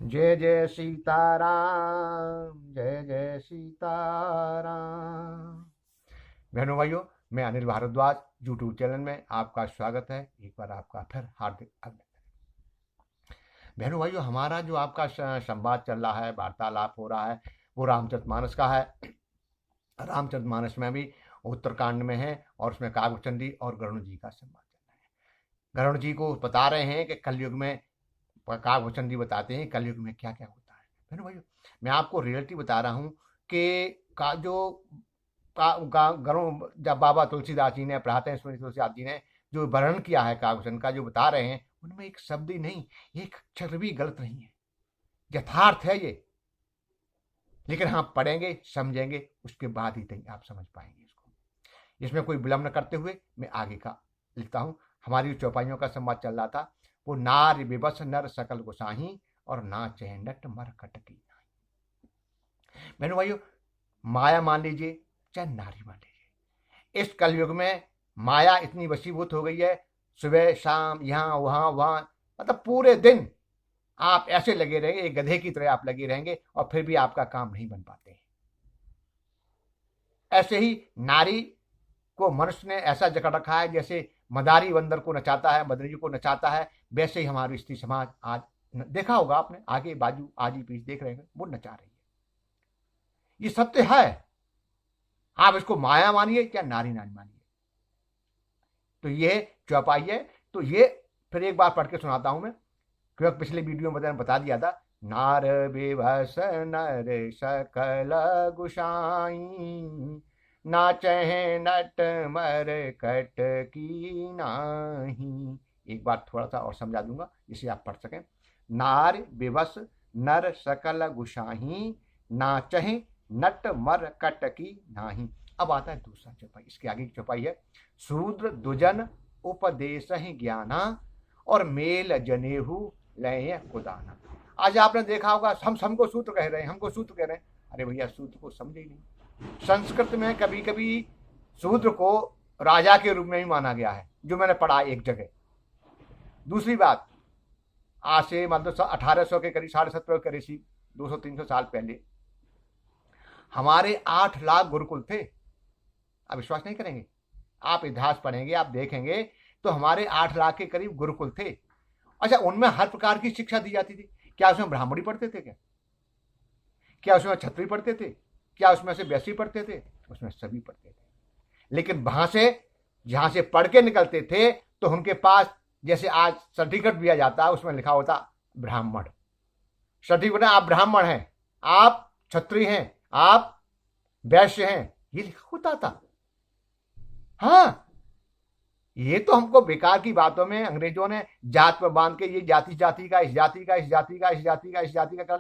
जय जय सीताराम, जय जय सीताराम। बहनों भाइयों, मैं अनिल भारद्वाज यूट्यूब चैनल में आपका स्वागत है। एक बार आपका फिर हार्दिक अभिनंदन। बहनों भाइयों, हमारा जो आपका संवाद चल रहा है, वार्तालाप हो रहा है, वो रामचरितमानस का है। रामचरितमानस में भी उत्तरकांड में है और उसमें कागभूषणी और गरुड़ जी का संवाद चल रहा है। गरुड़ जी को बता रहे हैं कि कलयुग में, कागभूषण जी बताते हैं कलयुग में क्या क्या होता है। बहनों भाइयों, मैं आपको रियलिटी बता रहा हूँ कि का जो गरुड़, जब बाबा तुलसीदास जी ने, पढ़ाते हैं सुनील तुलसीदास जी ने जो वर्णन किया है कागभूषण का, जो बता रहे हैं, उनमें एक शब्द ही नहीं, एक अक्षर भी गलत नहीं है, यथार्थ है ये। लेकिन हाँ, पढ़ेंगे समझेंगे उसके बाद ही कहीं आप समझ पाएंगे इसको। इसमें कोई विलंब न करते हुए मैं आगे का लिखता हूँ। हमारी चौपाइयों का संवाद चल रहा था। वो नार विवश नर सकल गोसाही और नाचे नट मर कटकी। मैंने भाइयों, माया मान लीजिए चाहे नारी मान लीजिए, इस कलयुग में माया इतनी वशीभूत हो गई है। सुबह शाम यहाँ वहां वहां, मतलब पूरे दिन आप ऐसे लगे रहेंगे, एक गधे की तरह आप लगे रहेंगे और फिर भी आपका काम नहीं बन पाते हैं। ऐसे ही नारी को मनुष्य ने ऐसा जकड़ रखा है, जैसे मदारी बंदर को नचाता है, मदरी को नचाता है, वैसे ही हमारी स्त्री समाज आज, देखा होगा आपने, आगे बाजू आजी पीछे देख रहे हैं, वो नचा रही है। ये सत्य है। आप इसको माया मानिए या नारी नारी मानिए। तो ये चौपाई है। तो ये फिर एक बार पढ़ के सुनाता हूं मैं, क्योंकि पिछले वीडियो में मैंने बता दिया था। नार विभस नर सकल गुसाई, नाचहे नट मर कट की नाही। एक बार थोड़ा सा और समझा दूंगा जिसे आप पढ़ सकें। नार विवश नर सकल गुसाही, नाचहे नट मर कट की नाही। अब आता है दूसरा चौपाई। इसके आगे की चौपाई है, शूद्र दुजन उपदेश ज्ञाना और मेल जनेहू लय खुदाना। आज आपने देखा होगा, हम हमको सूत्र कह रहे हैं, हमको सूत्र कह रहे हैं। अरे भैया, सूत्र को समझे ही नहीं। संस्कृत में कभी कभी शूद्र को राजा के रूप में भी माना गया है, जो मैंने पढ़ा एक जगह। दूसरी बात, आज से मतलब 1800 के करीब, 1750 के करीब, 200-300 साल पहले हमारे 8 लाख गुरुकुल थे। आप विश्वास नहीं करेंगे, आप इतिहास पढ़ेंगे, आप देखेंगे तो हमारे 8 लाख के करीब गुरुकुल थे। अच्छा, उनमें हर प्रकार की शिक्षा दी जाती थी। क्या उसमें ब्राह्मणी पढ़ते थे? क्या उसमें क्षत्रिय पढ़ते थे? क्या उसमें से वैश्य पढ़ते थे? उसमें सभी पढ़ते थे। लेकिन वहां से, जहां से पढ़ के निकलते थे, तो उनके पास जैसे आज सर्टिफिकेट दिया जाता है, उसमें लिखा होता ब्राह्मण सर्टिफिकेट। आप ब्राह्मण हैं, आप क्षत्रिय हैं, आप वैश्य हैं, ये लिखा होता था। हाँ, ये तो हमको बेकार की बातों में अंग्रेजों ने जात पर बांध के, ये जाति जाति का, इस जाति का, इस जाति का, इस जाति का, इस जाति का,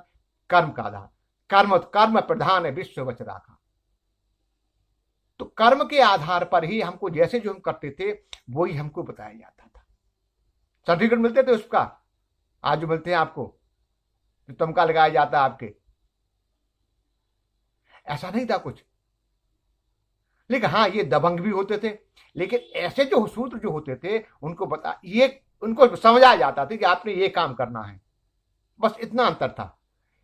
कर्म का आधार, कर्म कर्म प्रधान है विश्व वच राखा। तो कर्म के आधार पर ही हमको, जैसे जो हम करते थे वही हमको बताया जाता था। सर्टिफिकेट मिलते थे उसका, आज जो मिलते हैं आपको, जो तमका लगाया जाता है आपके, ऐसा नहीं था कुछ। लेकिन हाँ, ये दबंग भी होते थे। लेकिन ऐसे जो सूत्र जो होते थे, उनको बता, ये उनको समझाया जाता था कि आपने ये काम करना है, बस इतना अंतर था।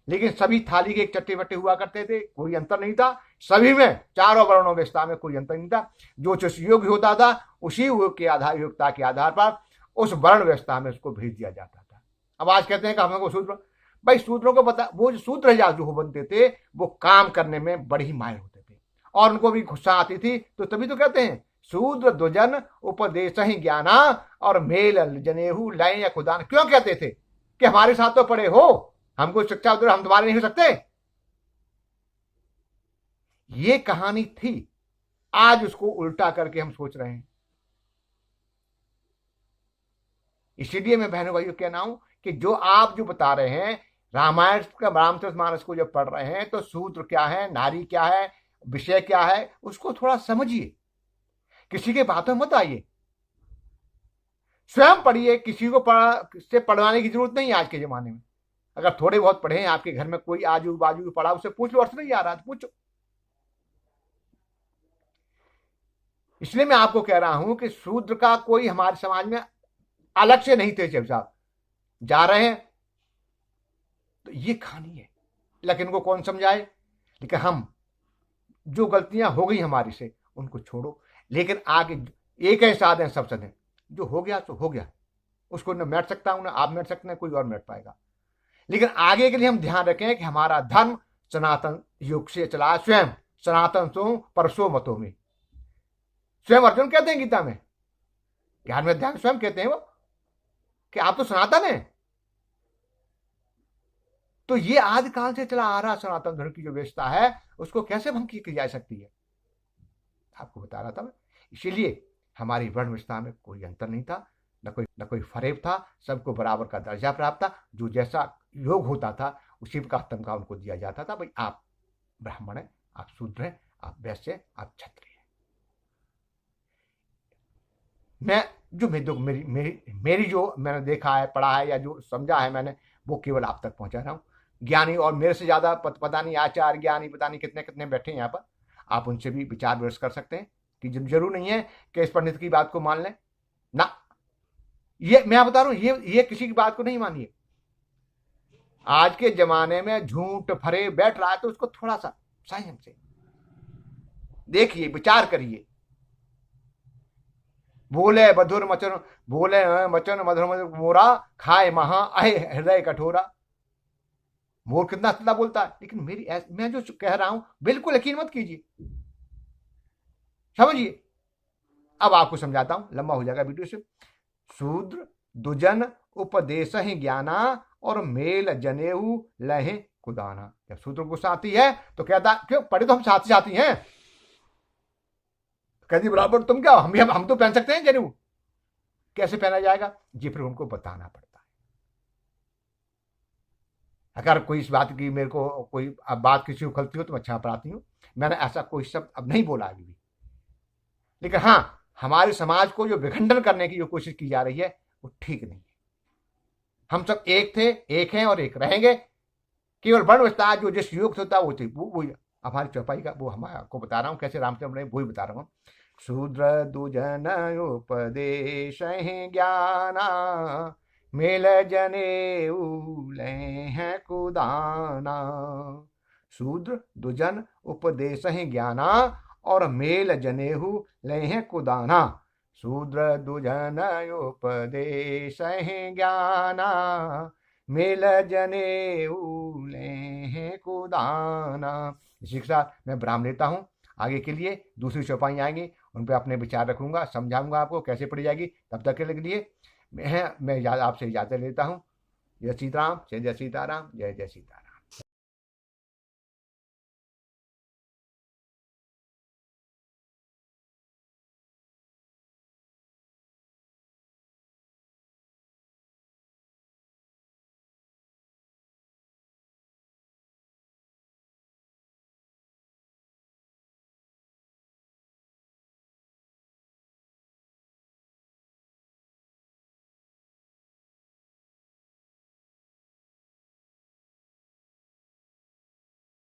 लेकिन सभी थाली के एक चट्टे बट्टे हुआ करते थे, कोई अंतर नहीं था। सभी में, चारों वर्णों व्यवस्था में कोई अंतर नहीं था। जो योग्य होता था, उसी योग के आधार, योग्यता के आधार पर उस वर्ण व्यवस्था में उसको भेज दिया जाता था। अब आज कहते हैं कि हमको सूत्र, भाई सूत्रों को पता, वो जो सूत्र जो बनते थे, वो काम करने में बड़ी ही माहिर होते थे और उनको भी गुस्सा आती थी। तो तभी तो कहते हैं, शूद्र दुजन उपदेश ही ज्ञाना और मेल जनेहू लय खुदान। क्यों कहते थे कि हमारे साथ तो पढ़े हो, हमको शिक्षा दो, हम तुम्हारे नहीं हो सकते? ये कहानी थी। आज उसको उल्टा करके हम सोच रहे हैं। इसीलिए मैं बहनों भाइयों कहना हूं कि जो आप जो बता रहे हैं, रामायण का, रामचरितमानस को जब पढ़ रहे हैं, तो सूत्र क्या है, नारी क्या है, विषय क्या है, उसको थोड़ा समझिए। किसी के बातों मत आइए, स्वयं पढ़िए। किसी को से पढ़वाने की जरूरत नहीं है आज के जमाने में। अगर थोड़े बहुत पढ़े हैं, आपके घर में कोई आजू बाजू पढ़ा, उससे पूछ लो, अर्थ नहीं आ रहा तो पूछो। इसलिए मैं आपको कह रहा हूं कि शूद्र का कोई हमारे समाज में अलग से नहीं थे। जब साहब जा रहे हैं तो ये खानी है। लेकिन इनको कौन समझाए? लेकिन हम जो गलतियां हो गई हमारी से उनको छोड़ो, लेकिन आगे एक ही साथ हैं सब सदे, जो हो गया तो हो गया, उसको न मैट सकता हूं, ना आप मैट सकते हैं, कोई और मैट पाएगा। लेकिन आगे के लिए हम ध्यान रखें कि हमारा धर्म सनातन युग से चला, स्वयं सनातन सो परसो मतों में। स्वयं अर्जुन कहते हैं गीता में, ज्ञान में अध्याय स्वयं कहते हैं वो कि आप तो सनातन है। तो ये आदिकाल से चला आ रहा सनातन धर्म की जो व्यवस्था है उसको कैसे भंग की जा सकती है, आपको बता रहा था मैं। इसीलिए हमारी वर्ण व्यवस्था में कोई अंतर नहीं था, न कोई फरेब था, सबको बराबर का दर्जा प्राप्त था। जो जैसा योग होता था उसी का तमगा उनको दिया जाता था। भाई आप ब्राह्मण है, आप शूद्र है, आप वैश्य है, आप क्षत्रिय है। मैं जो मेरी जो मैंने देखा है, पढ़ा है, या जो समझा है मैंने, वो केवल आप तक पहुंचा रहा हूं। ज्ञानी और मेरे से ज्यादा पता नहीं आचार्य ज्ञानी पता नहीं कितने कितने बैठे हैं यहाँ पर, आप उनसे भी विचार विमर्श कर सकते हैं कि जरूर नहीं है कि इस पंडित की बात को मान लें ना। ये मैं बता रहा हूं, ये किसी की बात को नहीं मानिए। आज के जमाने में झूठ फरे बैठ रहा है तो उसको थोड़ा सा संयम से देखिए, विचार करिए। बोले मधुर मचन, बोले मचन मधुर मधुर मोरा, खाए महा अहे हृदय कठोरा। मोर कितना सीधा बोलता है, लेकिन मैं जो कह रहा हूं बिल्कुल यकीन मत कीजिए, समझिए। अब आपको समझाता हूं, लंबा हो जाएगा वीडियो से। शूद्र दुजन उपदेश ही ज्ञाना, और मेल जनेऊ लहे कुदाना। जब शूद्र को साथी है तो कहता, क्यों पढ़े तो हम साथी साथी हैं, कहती बराबर तुम क्या, हम तो पहन सकते हैं जनेऊ, कैसे पहना जाएगा, ये फिर उनको बताना पड़ता है। अगर कोई इस बात की मेरे को कोई बात किसी को खलती हो तो मैं अच्छा पढ़ाती हूँ। मैंने ऐसा कोई शब्द अब नहीं बोला अभी भी, लेकिन हाँ, हमारे समाज को जो विखंडन करने की जो कोशिश की जा रही है वो ठीक नहीं है। हम सब एक थे, एक हैं और एक रहेंगे। केवल वर्ण विस्तार जो जिस युग होता वो थी, वो हमारी चौपाई का, वो हम आपको बता रहा हूँ कैसे रामचंद्र ने, वो ही बता रहा हूँ। शूद्र दुजन उपदेश ज्ञाना, मेल जने उले हैं कुदाना। शूद्र दुजन उपदेश ज्ञाना, और मेल जनेहू ले हैं कुदाना। शूद्र दुजन उपदेश ज्ञाना, मेल जनेऊ ले हैं कुदाना। इसी के साथ मैं विराम लेता हूँ। आगे के लिए दूसरी चौपाई आएंगी, उन पर अपने विचार रखूंगा, समझाऊंगा आपको कैसे पढ़ी जाएगी। तब तक के लिए मैं आपसे इजाजत लेता हूँ। जय सीताराम, जय जय सीताराम, जय जय सीताराम।